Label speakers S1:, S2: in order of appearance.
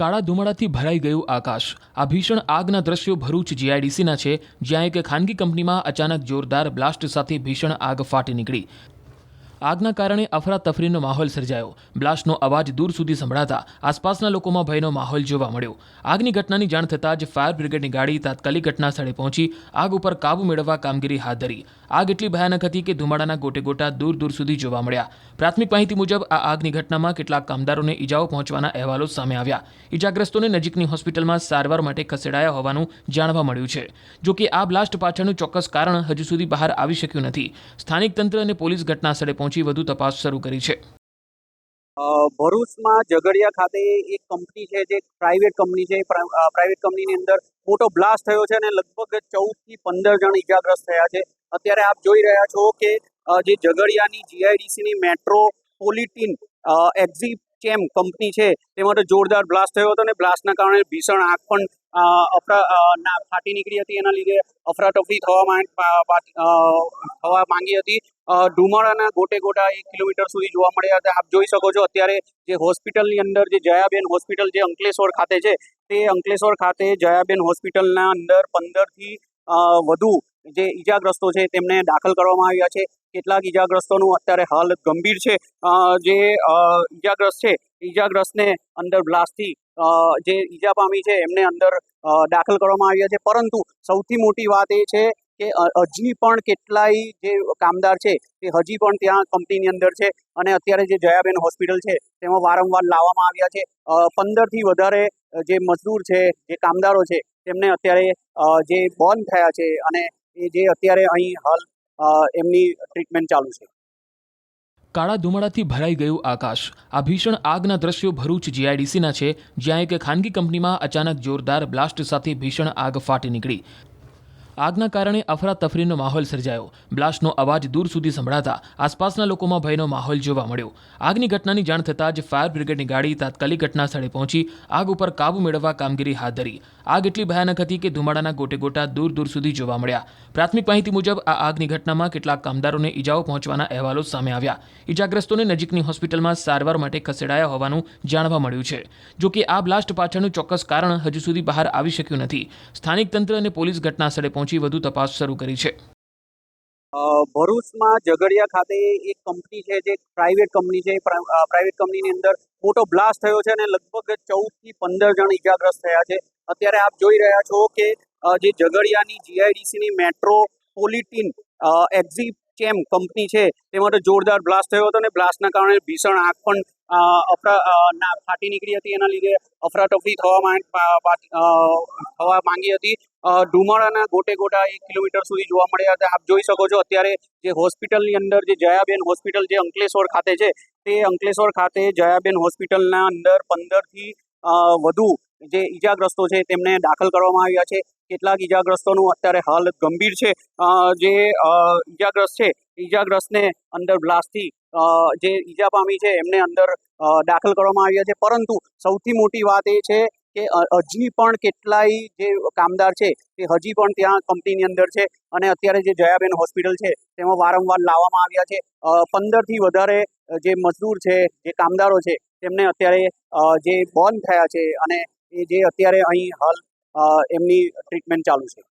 S1: કાળા ધુમાડાથી ભરાઈ ગયું આકાશ। આ ભીષણ આગના દ્રશ્યો ભરૂચ જીઆઈડીસીના છે, જ્યાં એક ખાનગી કંપનીમાં અચાનક જોરદાર બ્લાસ્ટ સાથે ભીષણ આગ ફાટી નીકળી। આગના કારણે અફરાતફરીનો માહોલ સર્જાયો। બ્લાસ્ટનો અવાજ દૂર સુધી સંભળાતા આસપાસના લોકોમાં ભયનો માહોલ જોવા મળ્યો। આગની ઘટનાની જાણ થતાં જ ફાયર બ્રિગેડની ગાડી તાત્કાલિક ઘટના સ્થળે પહોંચી આગ ઉપર કાબુ મેળવવા કામગીરી હાથ ધરી। આગ એટલી ભયાનક હતી કે ધુમાડાના ગોટે ગોટા દૂર દૂર સુધી જોવા મળ્યા। પ્રાથમિક માહિતી મુજબ આ આગની ઘટનામાં કેટલાક કામદારોને ઈજાઓ પહોંચવાના અહેવાલો સામે આવ્યા। ઈજાગ્રસ્તોને નજીકની હોસ્પિટલમાં સારવાર માટે ખસેડાયા હોવાનું જાણવા મળ્યું છે। જો કે આ બ્લાસ્ટ પાછળનું ચોક્કસ કારણ હજુ સુધી બહાર આવી શક્યું નથી। સ્થાનિક તંત્ર અને પોલીસ ઘટના સ્થળે પહોંચી વધુ તપાસ શરૂ કરી છે।
S2: ભરૂચમાં ઝઘડિયા ખાતે એક કંપની છે, જે પ્રાઇવેટ કંપની છે। પ્રાઇવેટ કંપનીની અંદર મોટો બ્લાસ્ટ થયો છે અને લગભગ 14 થી 15 જણ ઈજાગ્રસ્ત થયા છે। અત્યારે આપ જોઈ રહ્યા છો કે જે ઝઘડિયાની જીઆઈડીસીની મેટ્રોપોલિટીન એક્ઝિચેમ કંપની છે, તેમાં તો જોરદાર બ્લાસ્ટ થયો હતો અને બ્લાસ્ટના કારણે ભીષણ આગ પણ ફાટી નીકળી હતી। એના લીધે અફરાતફરી થવા માંગી હતી। ધુમાડાના ગોટે ગોટા 1 કિલોમીટર સુધી જોવા મળ્યા હતા। આપ જોઈ શકો છો અત્યારે જે હોસ્પિટલની અંદર, જે જયાબેન હોસ્પિટલ જે અંકલેશ્વર ખાતે છે, તે અંકલેશ્વર ખાતે જયાબેન હોસ્પિટલના અંદર 15 થી વધુ જે ઈજાગ્રસ્તો છે તેમને દાખલ કરવામાં આવ્યા છે। કેટલાક ઈજાગ્રસ્તોનું અત્યારે હાલત ગંભીર છે। જે ઈજાગ્રસ્ત છે, ઈજાગ્રસ્તને અંદર બ્લાસ્ટથી જે ઈજા પામી છે એમને અંદર દાખલ કરવામાં આવ્યા છે। પરંતુ સૌથી મોટી વાત એ છે કે હજી પણ કેટલાય જે કામદાર છે તે હજી પણ ત્યાં કંપનીની અંદર છે અને અત્યારે જે જયાબેન હોસ્પિટલ છે તેમાં વારંવાર લાવવામાં આવ્યા છે। 15 થી વધારે જે મજદૂર છે, જે કામદારો છે, તેમને અત્યારે જે બંધ થયા છે અને જે અત્યારે અહીં હાલ એમની ટ્રીટમેન્ટ ચાલુ છે।
S1: કાળા ધુમાડાથી ભરાઈ ગયું આકાશ। આ ભીષણ આગના દ્રશ્યો ભરૂચ જીઆઈડીસીના છે, જ્યાં એક ખાનગી કંપનીમાં અચાનક જોરદાર બ્લાસ્ટ સાથે ભીષણ આગ ફાટી નીકળી। આગના કારણે અફરાતફરીનો માહોલ સર્જાયો। બ્લાસ્ટનો અવાજ દૂર સુધી સંભળાતા આસપાસના લોકોમાં ભયનો માહોલ જોવા મળ્યો। આગની ઘટનાની જાણ થતાં જ ફાયર બ્રિગેડની ગાડી તાત્કાલિક ઘટના સ્થળે પહોંચી આગ ઉપર કાબુ મેળવવા કામગીરી હાથ ધરી। આગ એટલી ભયાનક હતી કે ધુમાડાના ગોટે ગોટા દૂર દૂર સુધી જોવા મળ્યા। પ્રાથમિક માહિતી મુજબ આ આગની ઘટનામાં કેટલાક કામદારોને ઈજાઓ પહોંચવાના અહેવાલો સામે આવ્યા। ઈજાગ્રસ્તોને નજીકની હોસ્પિટલમાં સારવાર માટે ખસેડાયા હોવાનું જાણવા મળ્યું છે। જો કે આ બ્લાસ્ટ પાછળનું ચોક્કસ કારણ હજુ સુધી બહાર આવી શક્યું નથી। સ્થાનિક તંત્ર અને પોલીસ ઘટના સ્થળે પહોંચી વધુ તપાસ શરૂ કરી છે।
S2: ભરૂચમાં ઝઘડિયા ખાતે એક કંપની છે, જે પ્રાઇવેટ કંપની છે। પ્રાઇવેટ કંપનીની અંદર મોટો બ્લાસ્ટ થયો છે અને લગભગ 14 થી 15 જણ ઈજાગ્રસ્ત થયા છે। અત્યારે આપ જોઈ રહ્યા છો કે જે ઝઘડિયાની જીઆઈડીસીની મેટ્રોપોલિટીન એક્ઝિચેમ કંપની છે, તેમાં તો જોરદાર બ્લાસ્ટ થયો હતો અને બ્લાસ્ટના કારણે ભીષણ આગ પણ ફાટી નીકળી હતી। એના લીધે અફરાતફરી થવા માંગી હતી। ધુમાડાના ગોટે ગોટા 1 કિલોમીટર સુધી જોવા મળ્યા હતા। આપ જોઈ શકો છો અત્યારે જે હોસ્પિટલની અંદર, જે જયાબેન હોસ્પિટલ જે અંકલેશ્વર ખાતે છે, તે અંકલેશ્વર ખાતે જયાબેન હોસ્પિટલના અંદર 15 થી વધુ જે ઈજાગ્રસ્તો છે તેમને દાખલ કરવામાં આવ્યા છે। કેટલાક ઈજાગ્રસ્તોનું અત્યારે હાલત ગંભીર છે। જે ઈજાગ્રસ્ત છે, ઈજાગ્રસ્તને અંદર બ્લાસ્ટથી જે ઈજા પામી છે એમને અંદર દાખલ કરવામાં આવ્યા છે। પરંતુ સૌથી મોટી વાત એ છે કે હજી પણ કેટલાય જે કામદાર છે તે હજી પણ ત્યાં કંપનીની અંદર છે અને અત્યારે જે જયાબેન હોસ્પિટલ છે તેમાં વારંવાર લાવવામાં આવ્યા છે। 15 થી વધારે જે મજદૂર છે, જે કામદારો છે, તેમને અત્યારે જે બંધ થયા છે અને જે અત્યારે અહીં હાલ એમની ટ્રીટમેન્ટ ચાલુ છે।